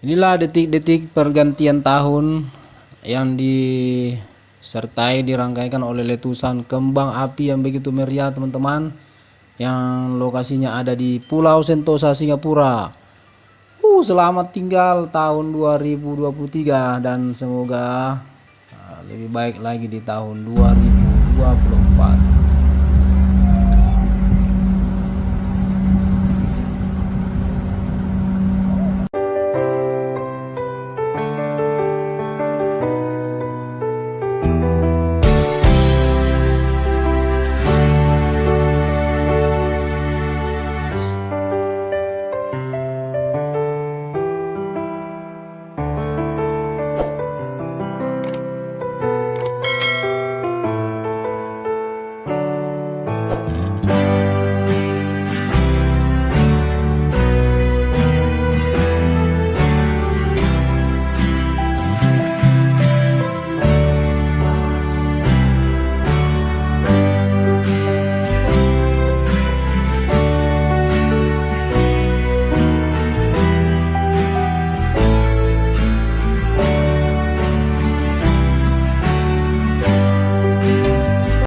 Inilah detik-detik pergantian tahun yang disertai dirangkaikan oleh letusan kembang api yang begitu meriah, teman-teman, yang lokasinya ada di Pulau Sentosa, Singapura. Selamat tinggal tahun 2023 dan semoga lebih baik lagi di tahun 2024.